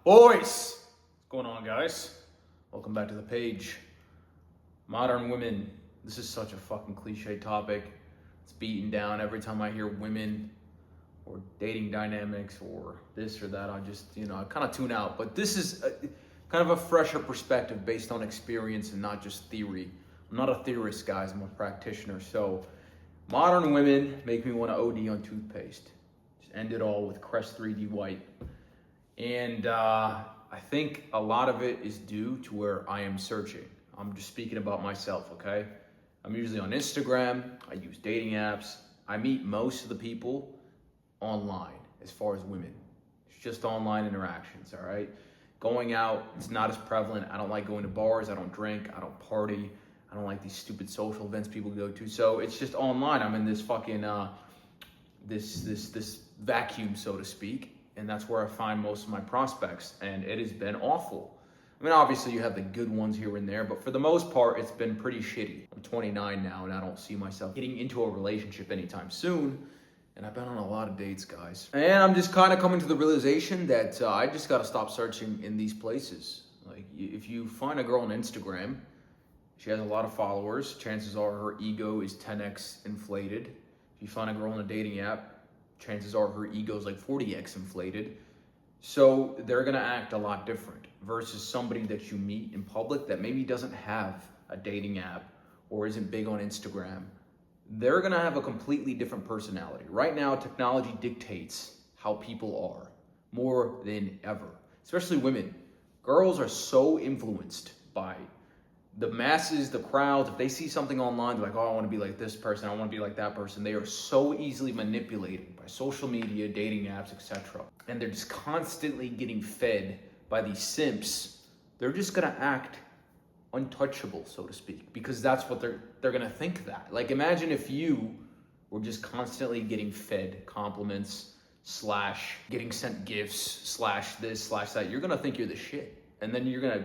Boys! What's going on, guys? Welcome back to the page. Modern women. This is such a fucking cliche topic. It's beaten down every time I hear women or dating dynamics or this or that. I just, I kind of tune out. But this is kind of a fresher perspective based on experience and not just theory. I'm not a theorist, guys. I'm a practitioner. So, modern women make me want to OD on toothpaste. Just end it all with Crest 3D White. And I think a lot of it is due to where I am searching. I'm just speaking about myself, okay? I'm usually on Instagram. I use dating apps. I meet most of the people online as far as women. It's just online interactions, all right? Going out, it's not as prevalent. I don't like going to bars. I don't drink. I don't party. I don't like these stupid social events people go to. So it's just online. I'm in this fucking, this vacuum, so to speak. And that's where I find most of my prospects. And it has been awful. I mean, obviously you have the good ones here and there, but for the most part, it's been pretty shitty. I'm 29 now, and I don't see myself getting into a relationship anytime soon. And I've been on a lot of dates, guys. And I'm just kind of coming to the realization that I just got to stop searching in these places. Like, if you find a girl on Instagram, she has a lot of followers. Chances are her ego is 10x inflated. If you find a girl on a dating app, chances are her ego is like 40x inflated. So they're going to act a lot different versus somebody that you meet in public that maybe doesn't have a dating app or isn't big on Instagram. They're going to have a completely different personality. Right now, technology dictates how people are more than ever, especially women. Girls are so influenced by the masses, the crowds. If they see something online, they're like, oh, I want to be like this person, I want to be like that person. They are so easily manipulated by social media, dating apps, etc. And they're just constantly getting fed by these simps. They're just going to act untouchable, so to speak, because that's what they're going to think that. Like, imagine if you were just constantly getting fed compliments / getting sent gifts / this / that. You're going to think you're the shit. And then you're going to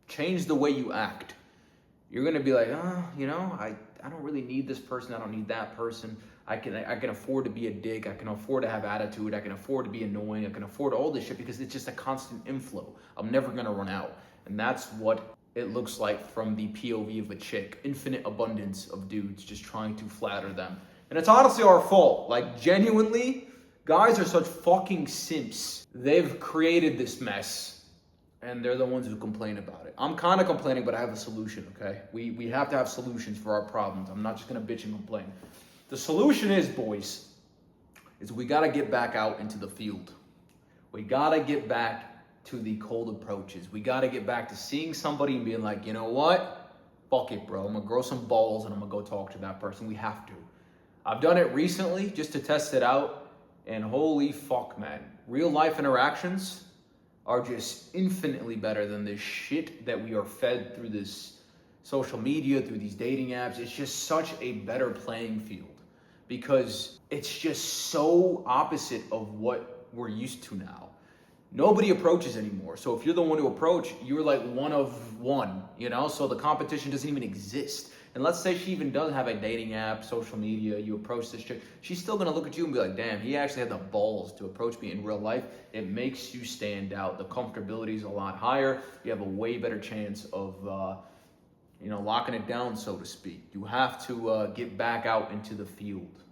change the way you act. You're gonna be like, I don't really need this person. I don't need that person. I can afford to be a dick. I can afford to have attitude. I can afford to be annoying. I can afford all this shit because it's just a constant inflow. I'm never gonna run out. And that's what it looks like from the POV of a chick. Infinite abundance of dudes just trying to flatter them. And it's honestly our fault. Like, genuinely, guys are such fucking simps. They've created this mess. And they're the ones who complain about it. I'm kind of complaining, but I have a solution, okay? We have to have solutions for our problems. I'm not just going to bitch and complain. The solution is, boys, is we got to get back out into the field. We got to get back to the cold approaches. We got to get back to seeing somebody and being like, you know what? Fuck it, bro. I'm going to grow some balls and I'm going to go talk to that person. We have to. I've done it recently just to test it out. And holy fuck, man. Real life interactions are just infinitely better than this shit that we are fed through this social media, through these dating apps. It's just such a better playing field because it's just so opposite of what we're used to now. Nobody approaches anymore. So if you're the one to approach, you're like one of one, so the competition doesn't even exist. And let's say she even does have a dating app, social media, you approach this chick, she's still gonna look at you and be like, damn, he actually had the balls to approach me in real life. It makes you stand out. The comfortability is a lot higher. You have a way better chance of, locking it down, so to speak. You have to get back out into the field.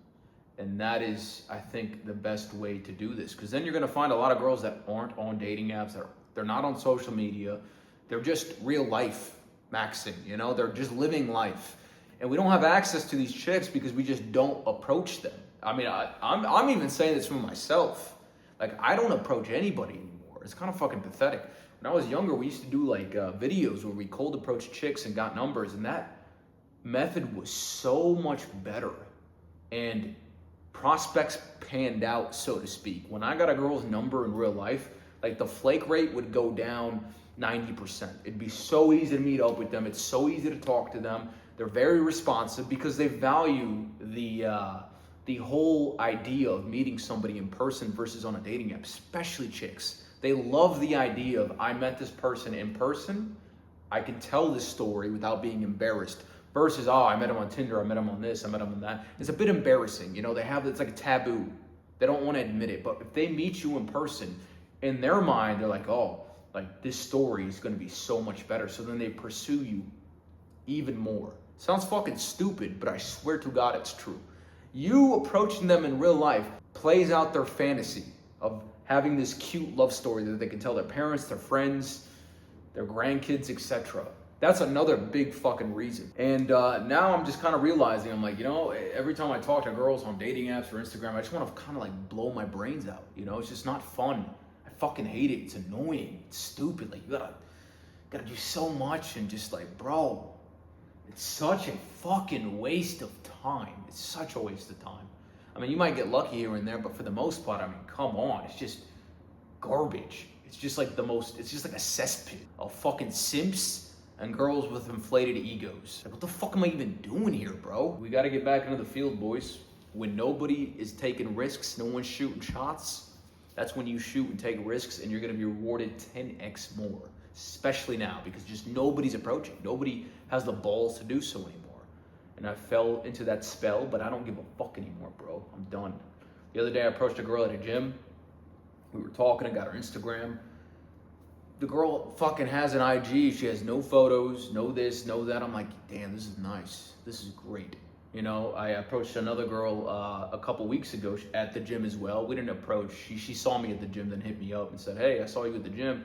And that is, I think, the best way to do this. Because then you're gonna find a lot of girls that aren't on dating apps, they're not on social media. They're just real life maxing, they're just living life. And we don't have access to these chicks because we just don't approach them. I mean, I'm even saying this for myself. Like, I don't approach anybody anymore. It's kind of fucking pathetic. When I was younger, we used to do like videos where we cold approached chicks and got numbers, and that method was so much better. And prospects panned out, so to speak. When I got a girl's number in real life, like, the flake rate would go down 90%. It'd be so easy to meet up with them. It's so easy to talk to them. They're very responsive because they value the whole idea of meeting somebody in person versus on a dating app, especially chicks. They love the idea of, I met this person in person. I can tell this story without being embarrassed versus, I met him on Tinder. I met him on this. I met him on that. It's a bit embarrassing. It's like a taboo. They don't want to admit it. But if they meet you in person, in their mind, they're like, oh, like this story is gonna be so much better. So then they pursue you even more. Sounds fucking stupid, but I swear to God it's true. You approaching them in real life plays out their fantasy of having this cute love story that they can tell their parents, their friends, their grandkids, etc. That's another big fucking reason. And now I'm just kind of realizing, I'm like, you know, every time I talk to girls on dating apps or Instagram, I just want to kind of like blow my brains out. You know, it's just not fun. I fucking hate it. It's annoying. It's stupid. Like, you gotta do so much, and just like, bro, it's such a fucking waste of time. It's such a waste of time. I mean, you might get lucky here and there, but for the most part, I mean, come on. It's just garbage. It's just like it's just like a cesspit of fucking simps and girls with inflated egos. Like, what the fuck am I even doing here, bro? We gotta get back into the field, boys. When nobody is taking risks, no one's shooting shots, that's when you shoot and take risks, and you're gonna be rewarded 10x more. Especially now, because just nobody's approaching. Nobody has the balls to do so anymore. And I fell into that spell, but I don't give a fuck anymore, bro. I'm done. The other day I approached a girl at a gym. We were talking, I got her Instagram. The girl fucking has an IG. She has no photos, no this, no that. I'm like, damn, this is nice. This is great. You know, I approached another girl a couple weeks ago at the gym as well. We didn't approach. She saw me at the gym, then hit me up and said, hey, I saw you at the gym.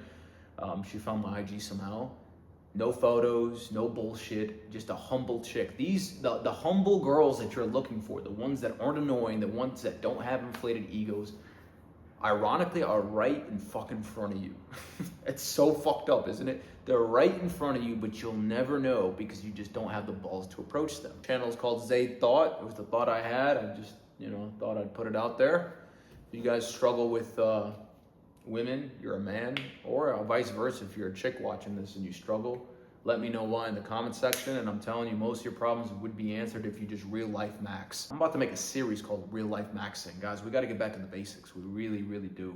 She found my IG somehow. No photos, no bullshit, just a humble chick. The humble girls that you're looking for, the ones that aren't annoying, the ones that don't have inflated egos, ironically are right in fucking front of you. It's so fucked up, isn't it? They're right in front of you, but you'll never know because you just don't have the balls to approach them. The channel is called Zayd Thought. It was the thought I had. I just, thought I'd put it out there. If you guys struggle with women, you're a man, or vice versa, if you're a chick watching this and you struggle, let me know why in the comment section. And I'm telling you, most of your problems would be answered if you just real life max. I'm about to make a series called Real Life Maxing. Guys, we got to get back to the basics. We really, really do.